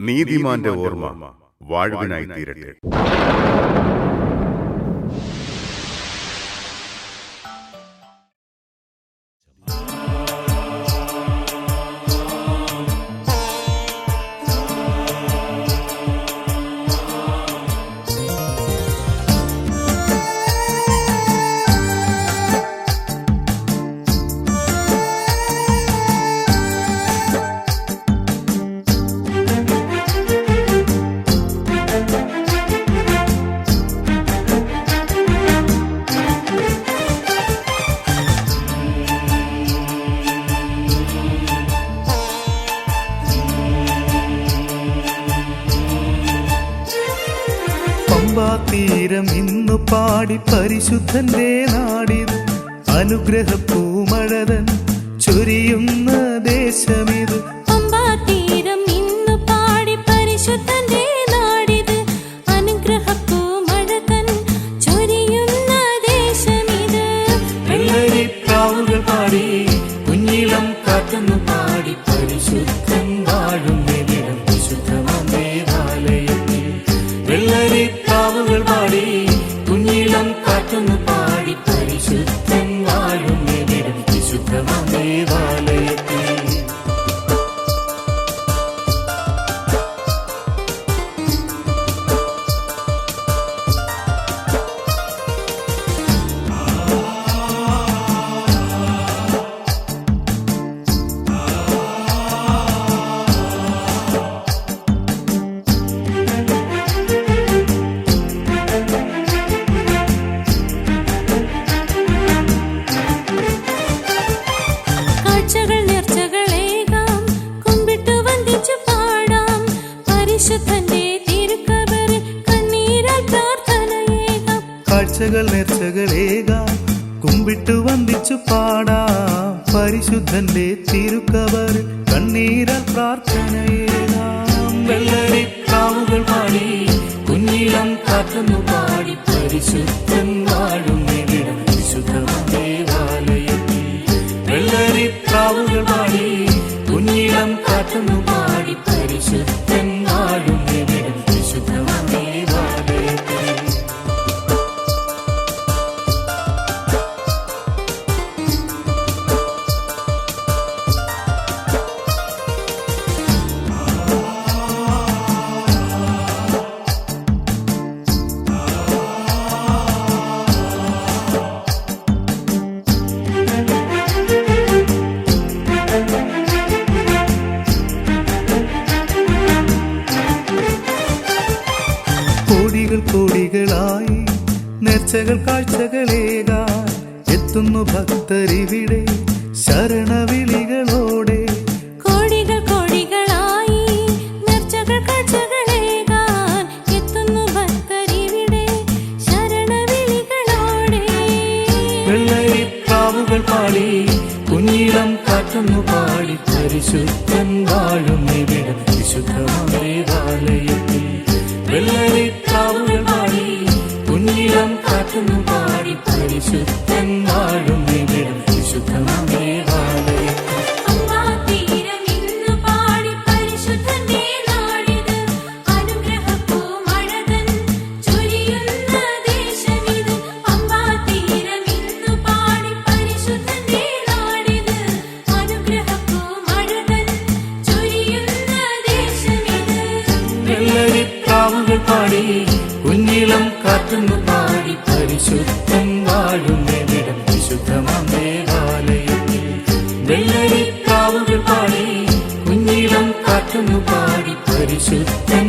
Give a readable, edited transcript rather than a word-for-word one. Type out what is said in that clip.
നീതിമാന്റെ ഓർമ്മ വാഴ്വിനായി തീരട്ടെ. തീരം ഇന്നു പാടി പരിശുദ്ധന്റെ നാടിത്, അനുഗ്രഹപ്പൂമഴതൻ ചൊരിയുന്ന ദേശമിത്. തീരം ഇന്നു പാടി പരിശുദ്ധന്റെ നാടിത്, അനുഗ്രഹപ്പൂമഴതൻ ചൊരിയുന്ന ദേശമിത്. വെള്ളരിപ്രാവുകൾ പാടി കുഞ്ഞിളം കാറ്റെന്നു പാടി പരിശുദ്ധൻ വാഴുന്നിടം വിശുദ്ധമാം ദേവാലയത്തിൽ. വെള്ളരിപ്രാവുകൾ പാടി കുഞ്ഞിളം കാറ്റെന്നു പാടി പരിശുദ്ധൻ വാഴുന്നിടം വിശുദ്ധമാം ദേവാലയത്തിൽ. കാഴ്ചകൾ നേർച്ചകളേകാം കുമ്പിട്ടു വന്ദിച്ചു പാടാം, പരിശുദ്ധന്റെ തിരുക്കബർ കണ്ണീരാൽ പ്രാർത്ഥനയേകാം. വെള്ളരിപ്രാവുകൾ പാടി കുഞ്ഞിളം കാറ്റെന്നു പാടി പരിശുദ്ധൻ വാഴുന്നിടം വിശുദ്ധമാം ദേവാലയത്തിൽ. വെള്ളരിപ്രാവുകൾ പാടി കുഞ്ഞിളം കാറ്റെന്നു പാടി പരിശുദ്ധൻ വാഴുന്നിടം വിശുദ്ധമാം ദേവാലയത്തിൽ. കോടികളായി നേർച്ചകൾ കാഴ്ചകളേകാൻ എത്തുന്നു ഭക്തരിവിടെ ശരണവിളികളോടെ. കോടികളായി നേർച്ചകൾ കാഴ്ചകളേകാൻ എത്തുന്നു ഭക്തരിവിടെ ശരണവിളികളോടെ. വെള്ളരിപ്രാവുകൾ പാടി കുഞ്ഞിളം കാറ്റെന്നു പാടി പരിശുദ്ധൻ വാഴുന്നിടം വിശുദ്ധമാം ദേവാലയത്തിൽ. വെള്ളരിപ്രാവുകൾ പാടി കുഞ്ഞിളം കാറ്റെന്നു പാടി പരിശുദ്ധൻ വാഴുന്നിടം വിശുദ്ധമാം ദേവാലയത്തിൽ. തീരം ഇന്നു പാടി പരിശുദ്ധന്റെ നാടിത്, അനുഗ്രഹപ്പൂമഴതൻ ചൊരിയുന്ന ദേശമിത്. തീരം ഇന്നു പാടി പരിശുദ്ധന്റെ നാടിത്, അനുഗ്രഹപ്പൂമഴതൻ ചൊരിയുന്ന ദേശമിത്. വെള്ളരിപ്രാവുകൾ പാടി കുഞ്ഞിളം കാറ്റെന്നു പാടി പരിശുദ്ധൻ വാഴുന്നിടം വിശുദ്ധമാം ദേവാലയത്തിൽ. വെള്ളരിപ്രാവുകൾ പാടി കുഞ്ഞിളം കാറ്റെന്നു പാടി പരിശുദ്ധൻ